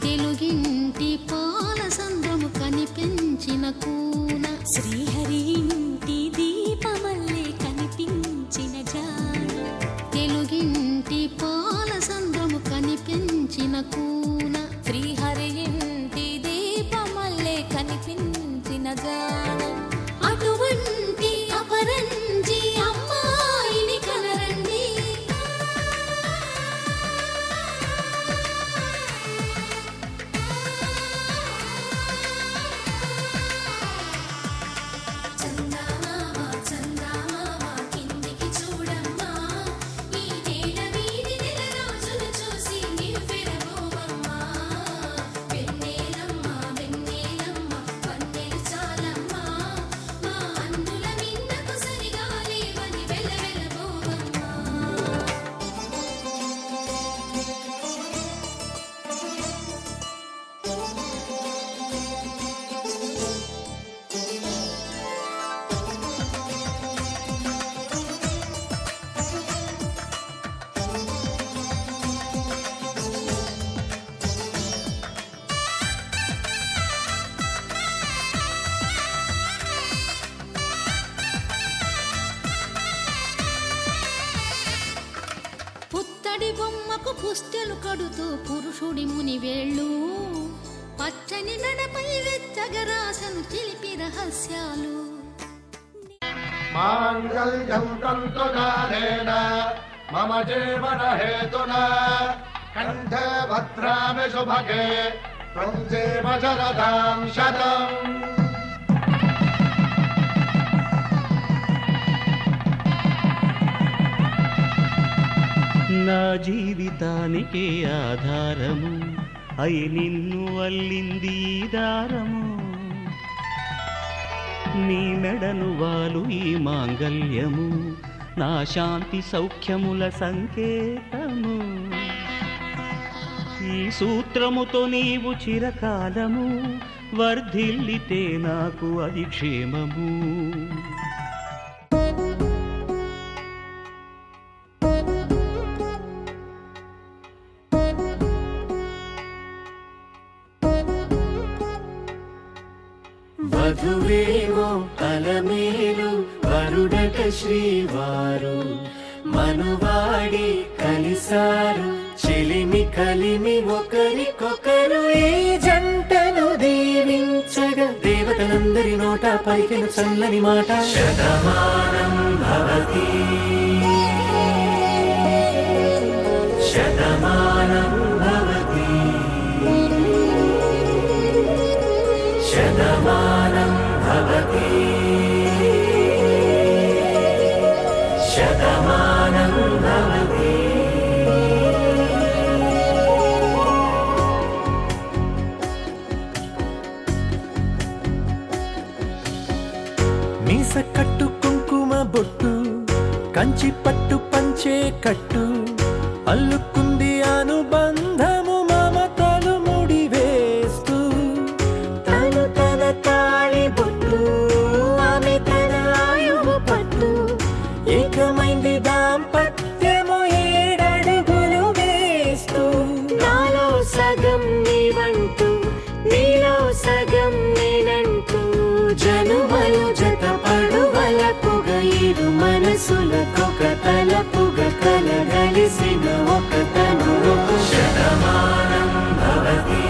తెలుగింటి పాల సంద్రము కనిపించిన కూన శ్రీహరి ఇంటి దీపమల్లే కనిపించిన జాన తెలుగింటి పాల సంద్రము కనిపించిన కూన శ్రీహరి ఇంటి దీపమల్లే కనిపించిన జాన అటువంటి అపరంజి అమ్మాయిని కనరండి పుత్తడి బొమ్మకు పుస్తెలు కడుతూ పురుషుడి ముని వేళ్ళు పచ్చని నడపై వెచ్చగరాసను చిలిపి రహస్యాలు మాంగళ్యం తంతునానేన మమ జీవన హేతునా కంఠే భద్రామి శుభగే త్వం జీవ శరదాం శతం. నా జీవితానికి ఆధారము అయి నిన్ను అల్లింది దారము నీ మెడను వాలు ఈ మాంగల్యము నా శాంతి సౌఖ్యముల సంకేతము ఈ సూత్రముతో నీవు చిరకాలము వర్ధిల్లితే నాకు అది క్షేమము. వధువేమో అలమేలు వరుడట శ్రీవారు మనువాడి కలిసారు చెలిమి కలిమి ఒకరికొకరు ఈ జంటను దీవించగా దేవతలందరి నోట పలికిన చల్లని మాట శతమానం భవతి శతమానం భవతి శతమానం భవతి శతమానం భవతి. మీస కట్టు కుంకుమ బొట్టు కంచి పట్టు పంచే కట్టు అల్లుకుంది అనుబంధము మమతలు ముడి వేస్తూ తను తన తాళి బొట్టు ఆమె తన ఆయువు పట్టు ఏకమైంది దాంపత్యము 7 అడుగులు వేస్తూ నాలో సగం నీవంటూ నీలో సగం నేనంటూ జనుమలు జత పడువలపుగ ఇరు మనసులకొక తలపుగ కలగలిసిన ఒక తను శతమానం భవతి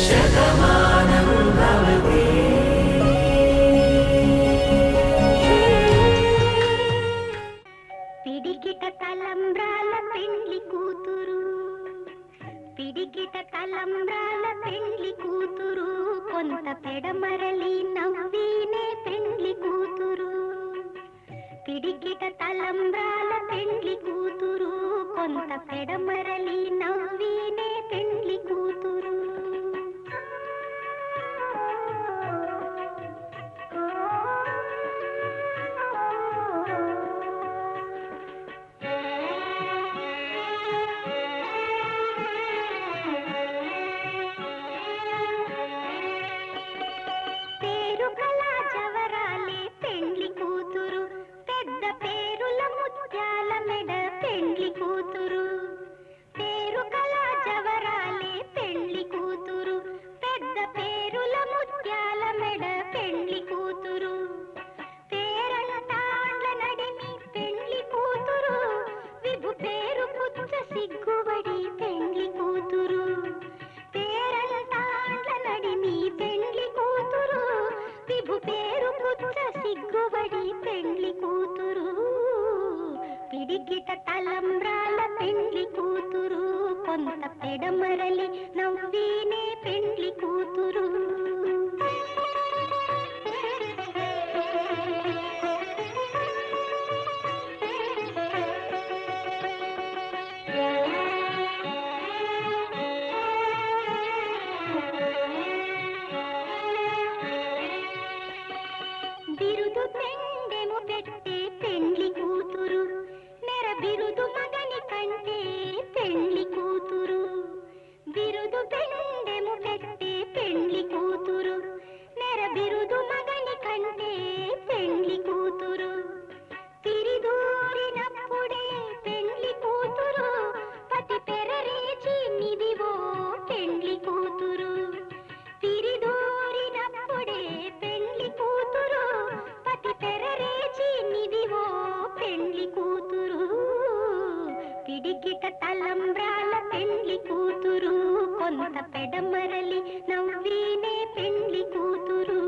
శతమానం భవతి. పిడికిట తలంబ్రాల పెండ్లి కూతురు పిడికిట తలంబ్రాల పెండ్లి కూతురు కొంత పెడమరలి నవ్వీనే పెండ్లి కూతురు పిడికిట తలంబ్రాల పెండ్లి కూతురు కొంత పెడమరలి నవ్వీనే పెండ్లి కూతురు. పేరు కళా జవరాలే పెండ్లి కూతురు పెద్ద పేరుల ముత్యాల మెడ పెండ్లి కూతురు. పిడికిట తలంబ్రాల పెండ్లి కూతురు కొంత పెడమరలి నవ్వీనే పెండ్లి కూతురు బిరుదు పెండెము పెట్టే పెండ్లి కూతురు నెర బిరుదు మగని కంటే పెండ్లి కూతురు బిరుదు పెండెము పెట్టే పెండ్లి కూతురు నెర బిరుదు మగని కంటే పెండ్లి కూతురు తిరిదూరినప్పుడే పెండ్లి కూతురు పతి పెరరేచి నిదివో పెండ్లి కూతురు తిరిదూరినప్పుడే పెండ్లి కూతురు పతి పెరరేచి నిదివో పెండ్లి కూతురు పిడికిట తలంబ్రాల పెండ్లి కూతురు కొంత పెడమరలి నవ్వీనే పెండ్లి కూతురు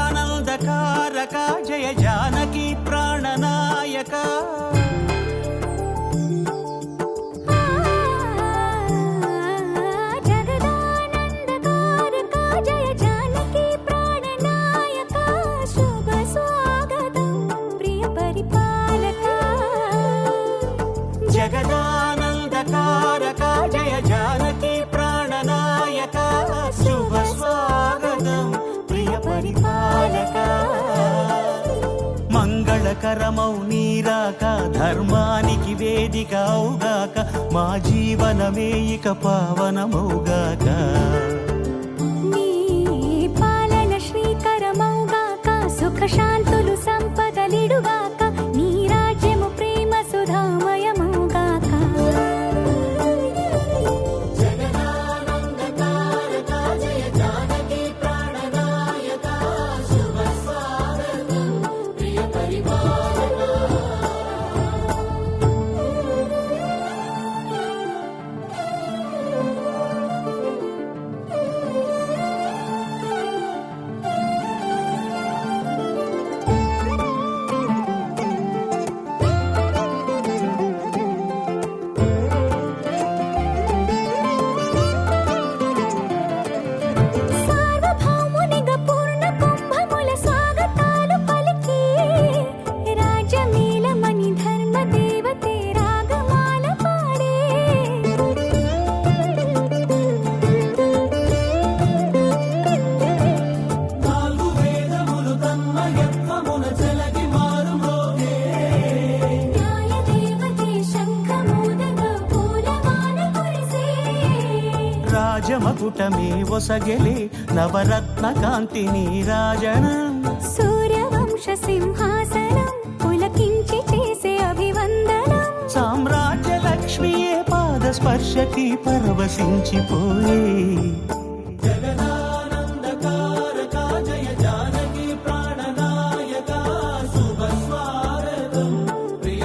జగదానందకారక జయ జానకి ప్రాణనాయక జగదానందకారక జయ జానకి ప్రాణనాయక శుభ స్వాగతం ప్రియ పరిపాలక జగదానందకారక జయ జానకి ప్రాణనాయక శుభ స్వాగతం ప్రియ పరిపాలక మంగళకరమౌ నీరాక ధర్మానికి వేదిక అవుగాక మా జీవనమే ఇక పావనమౌగాక నీ పాలన శ్రీకరమౌగాక సుఖ శాంతులు సంపదలిడుగాక నీ రాజ్యము ప్రేమ సుధామయమౌగాక సార్వభౌమునిగా పూర్ణ కుంభముల స్వాగతాలు పలికి రాజమేళమణి ధర్మ దేవతే రాగమాల పాడే న్యాయ దేవతే శంఖమూదగా పూలవాన కురిసే రాజమకుటమే ఒసగెలే నవరత్న కాంతి నీరాజనం సూర్యవంశ సింహాసనం పులకించి చేసే అభివందనం సామ్రాజ్య లక్ష్మియే పాద స్పర్శకి పరవశించిపోయే జగదానందకారక జయ జానకి ప్రాణనాయక శుభ స్వాగతం ప్రియ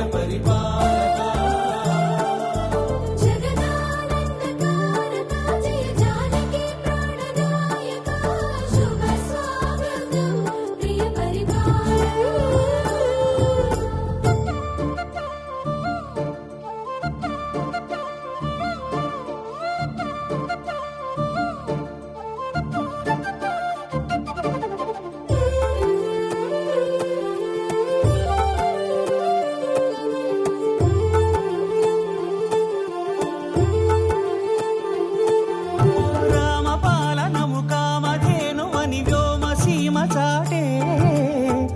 రామపాలనము కామధేను అని వ్యోమ సీమ చాటే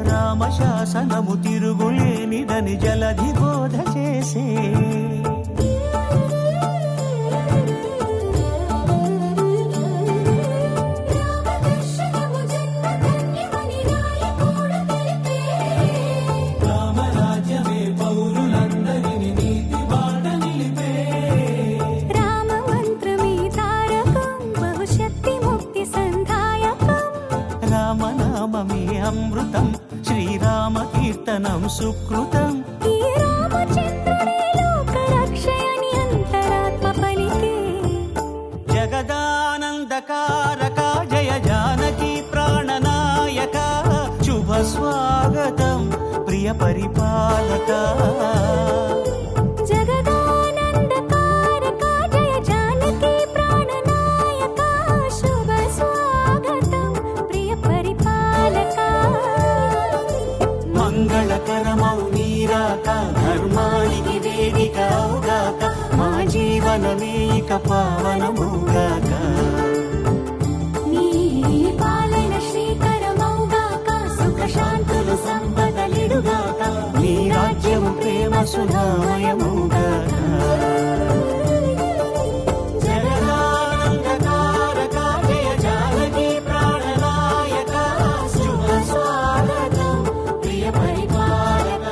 రామశాసనము తిరుగులేనిదని జలధి బోధ చే సుకృతం. ఈ రామచంద్రుడే లోకరక్షయని అంతరాత్మ పలికే. జగదానందకారక జయ జానకి ప్రాణనాయక శుభ స్వాగతం ప్రియ పరిపాలక. జగదానందకారక జయ జానకి ప్రాణనాయక శుభ స్వాగతం ప్రియ పరిపాలక. మంగళకరమౌ నీరాక ధర్మానికి వేదిక అవుగాక మా జీవనమే ఇక పావనమౌగాక. నీ పాలన శ్రీకరమౌగాక సుఖ శాంతులు సంపదలిడుగాక. నీ రాజ్యము ప్రేమ సుధామయమౌగాక. జగదానందకారక జయ జానకి ప్రాణనాయక శుభ స్వాగతం ప్రియ పరిపాలక.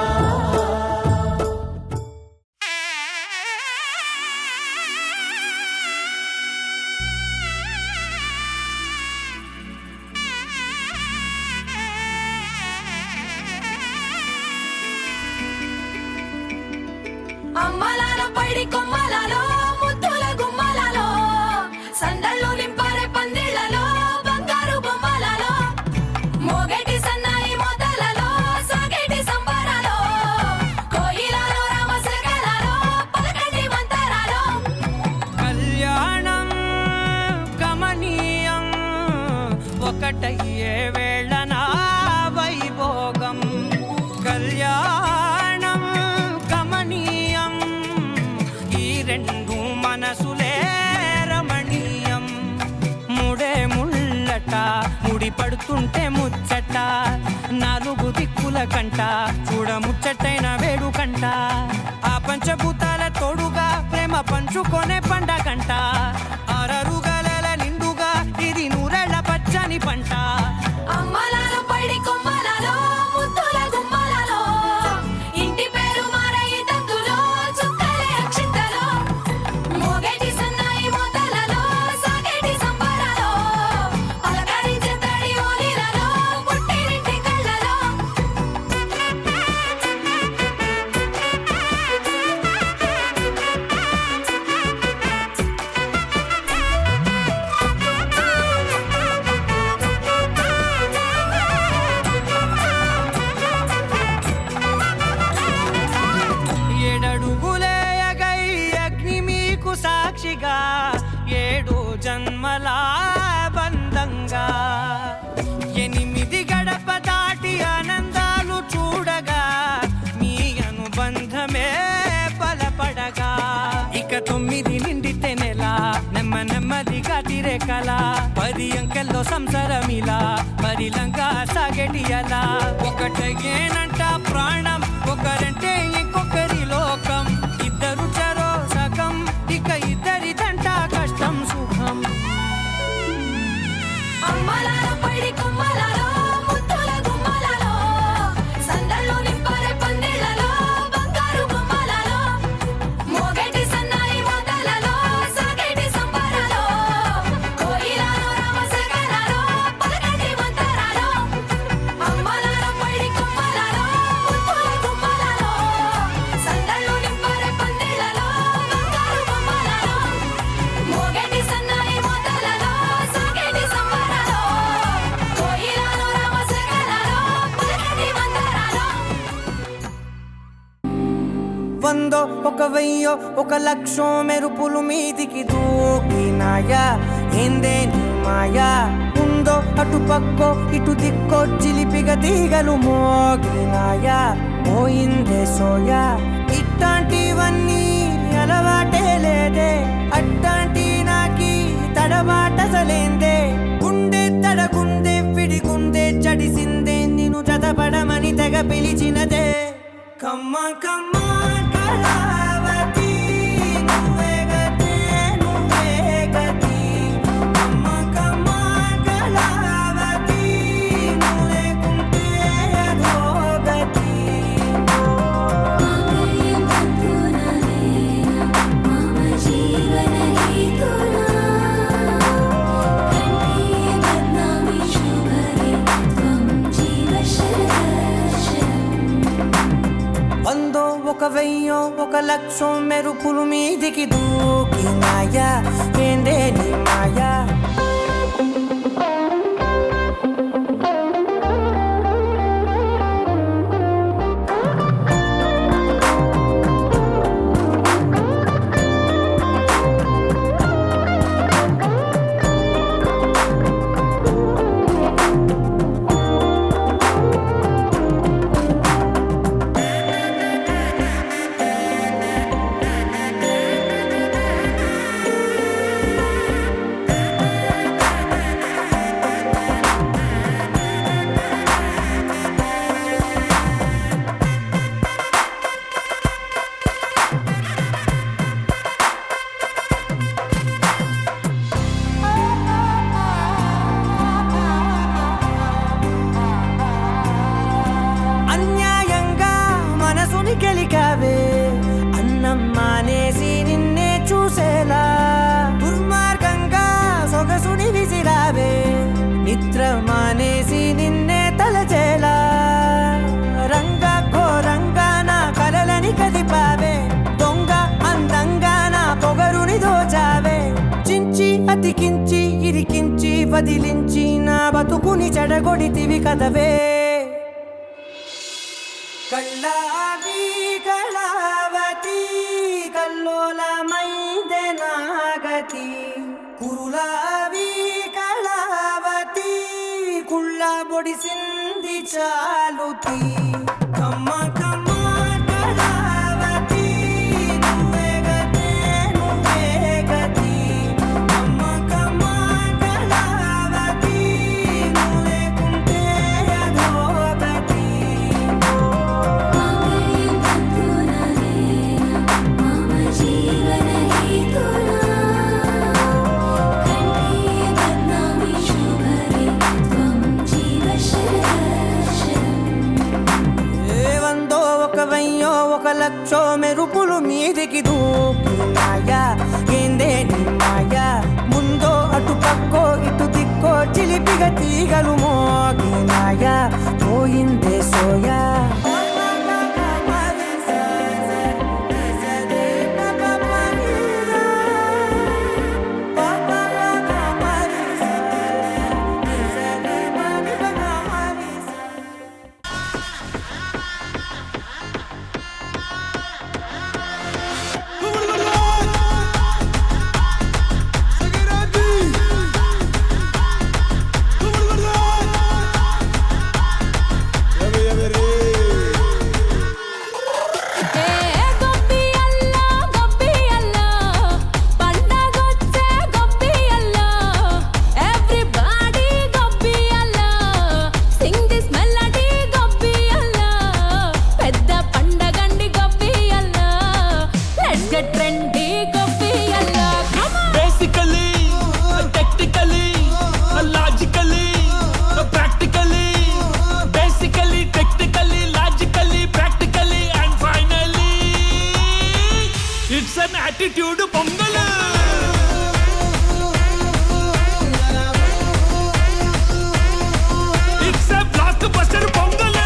అమ్మలాలో పైడి కొమ్మలలో ముద్దుల గుమ్మలలో సందళ్ళు నింపారే పందిళ్లలో బంగారు బొమ్మలలో మోగేటి సన్నాయి మోతలలో సాగేటి సంబరాలో కోయిలలో రామశకలలో పలకటి మంతరాలో. కళ్యాణం గమనీయం ఒకటయ్యే వేళ నా వైభోగం. కళ్యాణం గమనీయం ఈ రెండు మనసులే రమణీయం. ముడే ముళ్ళట ముడి పడుతుంటే ముచ్చట నాలుగు దిక్కుల కంట చూడ ముచ్చటైన వేడుకంట. ఆ పంచభూతాల తోడుగా ప్రేమ పంచుకొనే పండగంట. అరరుగల నిండుగా ఇది నూరెళ్ళ పచ్చని పంట. అమ్మలాలో పైడి కొమ్మలలో ముద్దుల గుమ్మలలో ఇంటి పేరు మారయి తంతులో చుక్కలే అక్షింతలో మోగేటి సన్నాయి మోతలలో సాగేటి సంబరాలో పలకరించే తడి ఓలిలలో పుట్టినింటి కళ్ళలో. ఏడడుగులేయగై అగ్ని మీకు సాక్షిగా 7 జన్మల బంధంగా 8 గడప దాటి ఆనందాలు చూడగా మీ అనుబంధమే బలపడగా. ఇక 9 నిండితే నెల నెమ్మదిగా తిరేకల 10 అంకెల్లో సంసారమిలా పరిలంగా సాగేటి అలా. ఒకటేనంట ప్రాణం ఒకరంటే ఇంకొకరి లోకం. ఇద్దరు చరో సగం ఇక ఇద్దరిదంట కష్టం సుఖం. అమ్మలాలో పైడి కొమ్మలలో ముద్దుల గుమ్మలలో సందళ్ళు నింపారే పందిళ్లలో బంగారు బొమ్మలలో మోగేటి సన్నాయి మోతలలో సాగేటి సంబరాలో కోయిలలో రామశకలలో పలకటి మంతరాలో. అమ్మలాలో పైడి కొమ్మలలో ముద్దుల గుమ్మలలో సందళ్ళు నింపారే పందిళ్లలో బంగారు బొమ్మలలో మోగేటి సన్నాయి మోతలలో సాగేటి సంబరాలో కోయిలలో రామశకలలో పలకటి మంతరాలో. 100 ఒక 1000 ఒక లక్షో మెరుపులు మీదికి దూకినాయా ఏందే నీ మాయా. ఉందో అటు పక్కో ఇటు దిక్కో చిలిపిగ తీగలు మోగినాయా పోయిందే సోయా. ఇట్లాంటివన్నీ అలవాటే లేదే అట్లాంటి నాకి తడబాటసలేందే. గుండె తడగుందే విడిగుందే చడిసిందే నిన్ను చదపడమని తెగ పిలిచినదే. కమ్మ కమ్మ కళావతి నువ్వే గతే నువ్వే గతి. కమ్మ కమ్మ కళావతి నువ్వు లేకుంటే అదో గతి. జీవన హేతునా కంఠే బద్నామి శుభగే త్వం జీవ శరశం. ఒక వెయ్యో ఒక లక్షం మెరుపులు మీదికి దూకినాయా ఏందే నీ మాయా అన్యాయంగా మనసుని గెలికావే అన్నం మానేసి నిన్నే చూసేలా దుర్మార్గంగా సొగసుని విసిరావే నిద్ర మానేసి నిన్నే తలచేలా రంగా ఘోరంగా నా కలలని కదిపావే దొంగ అందంగా నా పొగరుని దోచావే చించి అతికించి ఇరికించి వదిలించి నా బతుకుని చెడగొడితివి కదవే కళ్ళావి కళావతి కల్లోలమైందే నాగతి కురులావి కళావతి కుళ్ళ బొడిసింది చాలుతి కమ్మ కమ్మ కళావతి నువ్వే గతే నువ్వే గతి కమ్మ కమ్మ కళావతి నువ్వు లేకుంటే అధోగతి मम जीवन हेतुना कण्ठे बध्नामि शुभगे त्वं जीव शरदर्शनम् ఏ వందో ఒక వెయ్యో ఒక లక్షో మెరుపులు మీదికి దూకినాయా ఏందే నీ మాయా ముందో అటు పక్కో ఇటు దిక్కో చిలిపిగా తీగలు మోగినాయా పోయిందే సోయా basically technically logically practically basically technically logically practically and finally it's an attitude Pongal it's a blockbuster Pongal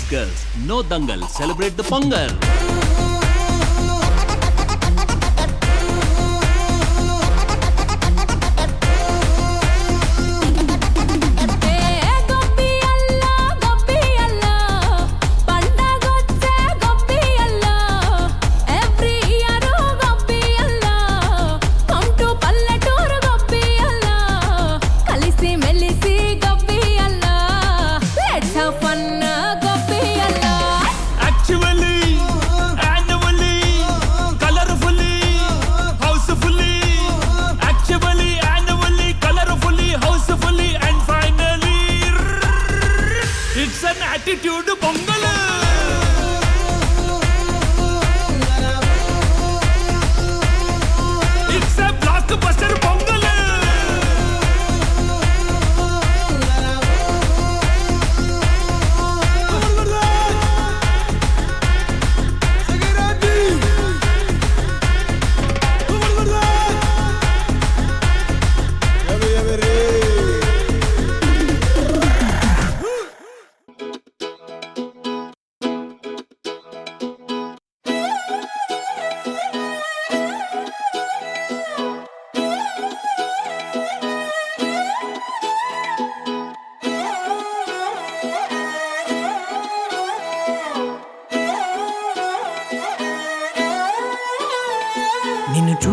Girls, no dangal, celebrate the Pongal.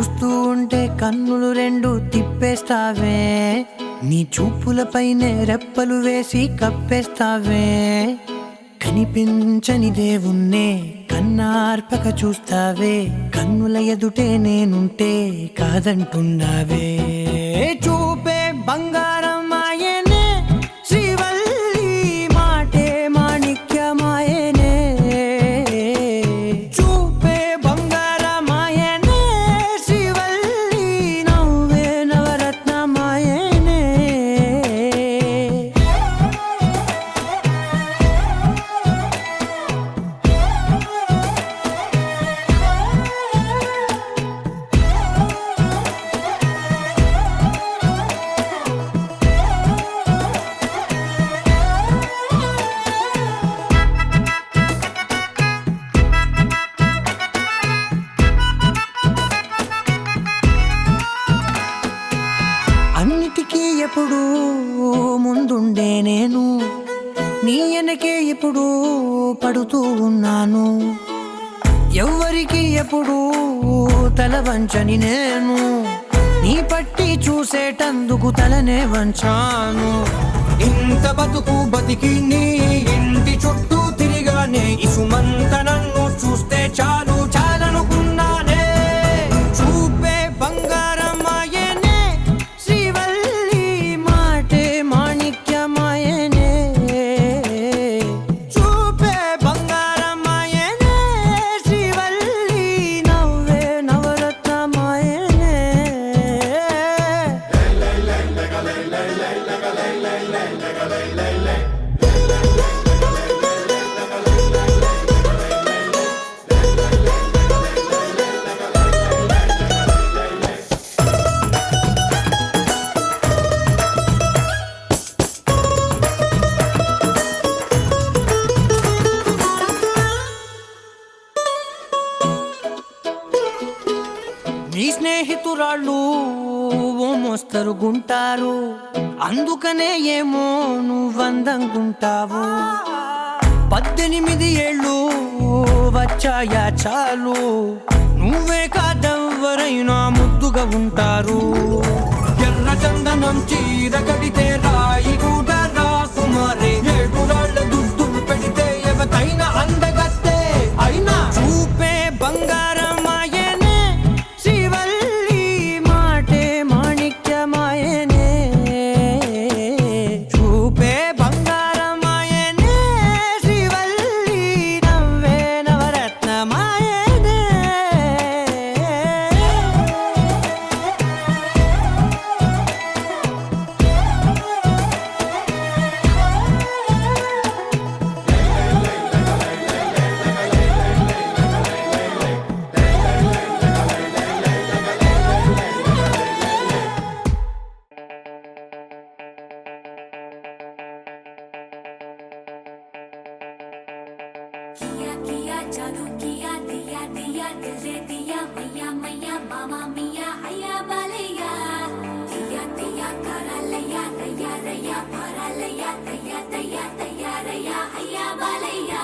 చూస్తూ ఉంటే కన్నులు రెండు తిప్పేస్తావే, నీ చూపులపైనే రెప్పలు వేసి కప్పేస్తావే. కనిపించని దేవుణ్ణే కన్నార్పక చూస్తావే, కన్నుల ఎదుటే నేనుంటే కాదంటున్నావే. చూపే బంగారం ఆయనే శ్రీవల్లి, మాటే మాణిక్యమాయనే. చూపే బంగారం ఆయనే శ్రీవల్లి, నవ్వే నవరత్నమాయనే. అన్నిటికీ ఎప్పుడు ముందుండే నేను, నీ వెనకే ఎప్పుడు పడుతూ ఉన్నాను. ఎవ్వరికి ఎప్పుడు తల వంచని నేను, నీ పట్టి చూసేటందుకు తలనే వంచాను. ఇంత బతుకు బతికి నీ ఇంటి చుట్టూ తిరిగానే, ఇసుమంత నన్ను చూస్తే చాలు చాలనుకున్నానే. చూపే బంగారం ఆయనే శ్రీవల్లి, మాటే మాణిక్యమాయనే. చూపే బంగారం ఆయనే శ్రీవల్లి, నవ్వే నవరత్నమాయనే. నీ స్నేహితురాళ్ళు ఓ మోస్తరుగుంటారు, అందుకనే ఏమో నువ్వందంగుంటావు. 18 ఏళ్ళు వచ్చాయా చాలు, నువ్వే కాదెవ్వరైనా ముద్దుగా ఉంటారు. ఎర్ర చందనం చీర కడితే రాయి కూడా రాకుమారే, 7 రాళ్ళ దుద్దులు పెడితే ఎవతైనా అందగత్తే అయినా. చూపే బంగారం ఆయనే శ్రీవల్లి, మాటే మాణిక్యమాయనే. చూపే బంగారం ఆయనే శ్రీవల్లి, నవ్వే నవరత్నమాయనే. किया किया जादू किया दिया दिया दिल दे दिया मैया मैया मामा मिया हैया बालैया. दिया दिया करा लैया रैया रैया भरा लैया दैया दैया दैया रैया हैया बालैया.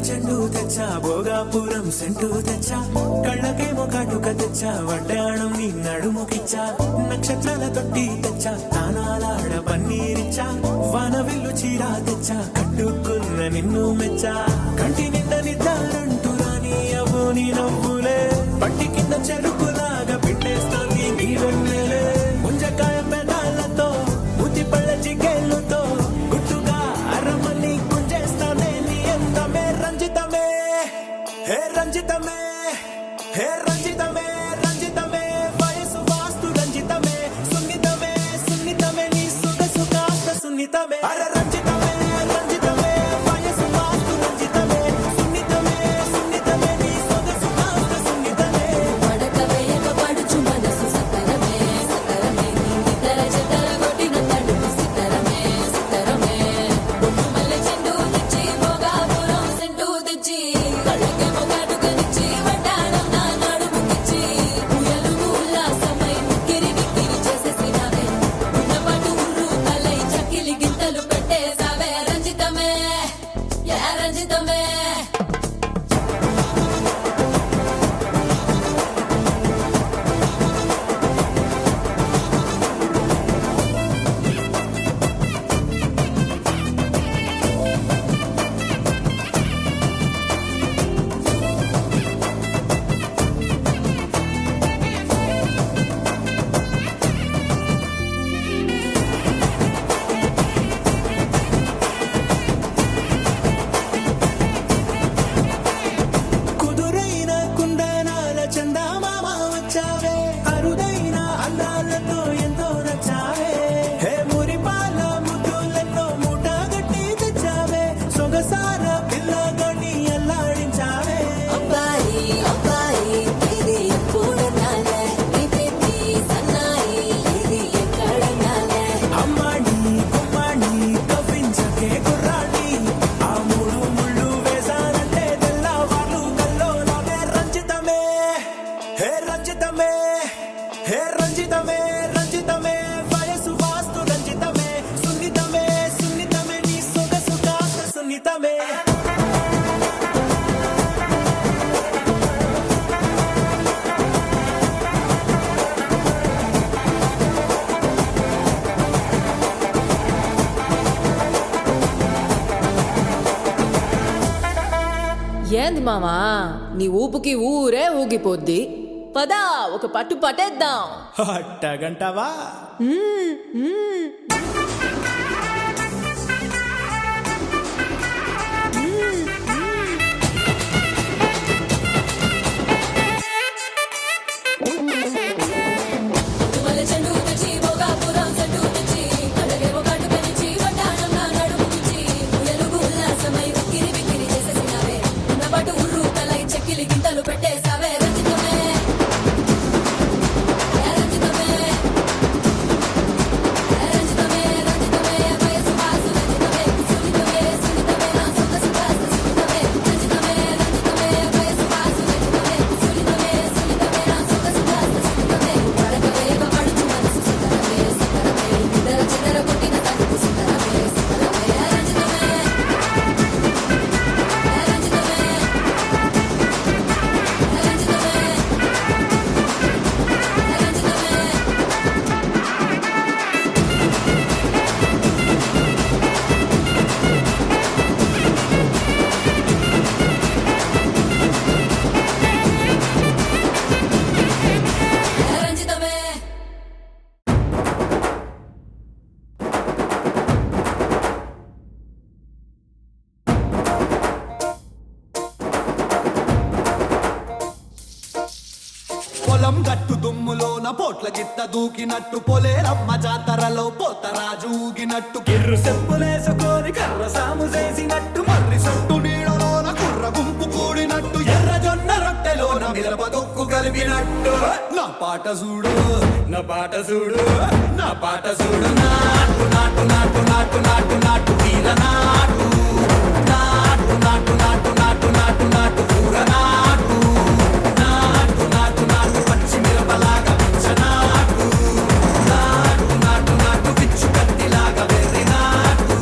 చెండు తెచ్చా భోగాపురం సెంటు తెచ్చా కళ్ళకేమో కాటుక తెచ్చా వడ్డాణం నీ నడుముకిచ్చా నక్షత్రాల తొట్టి తెచ్చా తానాలాడ పన్నీరిచ్చా వానవిల్లు చీరా తెచ్చా కట్టుకున్న నిన్ను మెచ్చా కంటి నిండా నిద్దారంటూ రాని అవ్వు నీ నవ్వులే పట్టి కింద చెరుకులాగా పిండేస్తాంది నీ వెన్నెలే ముంజకాయ పెదాలతో మూతి పళ్ళ చికెళ్ళుతో గుట్టుగా అరమని గుంజేస్తానే నీ అందమే రంజితమే హే రంజితమే హే రంజితమే రంజితమే వయసు వాస్తు రంజితమే సున్నితమే సున్నితమే నీ సొగసు కాస్త సున్నితమే అరే రంజితమే రంజితమే వయసు వాస్తు రంజితమే సున్నితమే సున్నితమే నీ సొగసు కాస్త సున్నితమే పడక వేయక పడుచు మనసు సతరమే సతరమే నితర జతర కొట్టిన తడుపు సితరమే సితరమే బొట్టు మల్లె చెండు తెచ్చి భోగాపురం సెంటు తెచ్చి కళ్ళకే మొగాటుకనిచ్చి వడ్డాణం నా నడుముకిచ్చి ఉయ్యాలుగు ఉల్లాసమై ముక్కిరి బిక్కిరి చేసేసినావే ఉన్నపాటు ఉర్రు తలై చక్కిలి గింతలు పెట్టేసావే రంజితమే యా రంజితమే కుదురైన కుందనాల చందమామ వచ్చావే అరుదైన అందాలతో ఎంతో నచ్చావే హే మురిపాల ముద్దులతో మూట గట్టి తెచ్చావే సొగసార పిల్లగని అల్లాడించావే అబ్బాయి అబ్బాయి ఇది ఎప్పుడు నాలే ఇది సన్నాయి ఇది ఎక్కడ నాలే అమ్మాడి కుమ్మాడి కవ్వించకే కుర్రాడి ఆ మూడు ముళ్ళు వేసానంటే తెల్లవాళ్ళు కల్లో నవ్వే రంజితమే హే రంజితమే హే రంజితమే రంజితమే వయసు వాస్తు రంజితమే సున్నితమే సున్నితమే నీ సొగసు కాస్త సున్నితమే ఏంది మామా నీ ఊపుకి ఊరే ఊగిపోద్ది పదా ఒక పట్టు పట్టేద్దాం అట్టగంటావా మల్లె చెండు తెచ్చి భోగాపురం సెంటు తెచ్చి కళ్ళకే మొగాటుకనిచ్చి వడ్డాణం నా నడుముకిచ్చి ఉయ్యాలుగు ఉల్లాసమై ఉక్కిరి బిక్కిరి చేసేసినావే ఉన్నపాటు ఉర్రు తలై చెక్కిలి గింతలు పెట్టేసావే రంజితమే యా రంజితమే యా రంజితమే రంజితమే వయసు వాసు రంజితమే సున్నితమే సున్నితమే నా సొగసు కాస్త సున్నితమే రంజితమే రంజితమే వయసు వాసు రంజితమే సున్నితమే సున్నితమే నా సొగసు కాస్త సున్నితమే పడక వేయక పడుచు మనసు సతరమే సతరమే నిద్ర చెదర కొట్టిన తడుపు సితరమే సితరమే yeah రంజితమే yeah రంజితమే yeah రంజితమే yeah రంజితమే yeah రంజితమే పొలం గట్టు దుమ్ములోన పోట్ల గిత్త దూకినట్టు పొలేరమ్మ జాతరలో పోతరాజు ఊగినట్టు కిర్రు చెప్పులేసుకొని కర్ర సాము చేసినట్టు మర్రి సొట్టు నీడలోన కుర్ర గుంపు కూడినట్టు ఎర్ర జొన్న రొట్టెలోన మిరప దొక్కు కలిపినట్టు నా పాట చూడు నా పాట చూడు నా పాట చూడు నాటు నాటు నాటు నాటు నాటు నాటు వీర నాటు నాటు నాటు నాటు నాటు నాటు నాటు ఊర నాటు నాటు నాటు నాటు పచ్చి మిరపలాగా పిచ్చ నాటు నాటు నాటు నాటు పిచ్చు కత్తిలాగా వెర్రి నాటు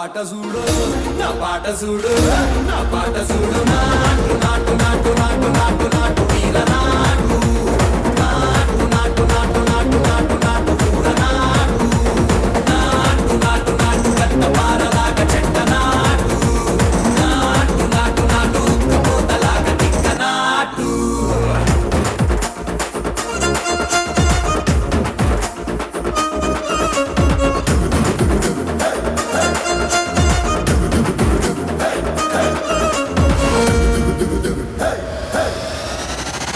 పాట చూడు నా పాట చూడు నా పాట చూడు నాటు నాటు నాటు నాటు నాటు నాటు వీర నాటు నాటు నాటు నాటు నాటు నాటు నాటు పూర నాటు నాటు నాటు నాటు గట్ట పారలాగా చెట్ట నాటు నాటు నాటు నాటు కపోతలాగా తిక్క నాటు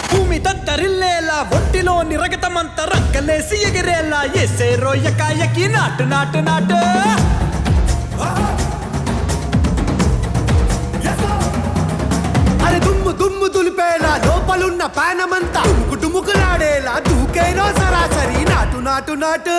భూమి తత్తరిల్లేలా ఒంటిలోని రగతమంత రక్కలేసి ఎగిరేలా ఎసే రోయకాయకి నాటు నాటు నాటు అరే దుమ్ము దుమ్ము దులిపేలా లోపలున్న పానమంతా డుముకులాడేలా దూకేరో సరాసరి నాటు నాటు నాటు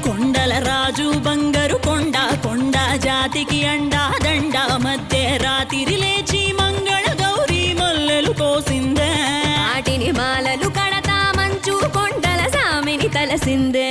కొండల రాజు బంగారు కొండ కొండ జాతికి అండా దండ మధ్య రాత్రి లేచి మంగళ గౌరీ మల్లెలు కోసిందే వాటిని మాలలు కడతా మంచు కొండల సామిని తలసిందే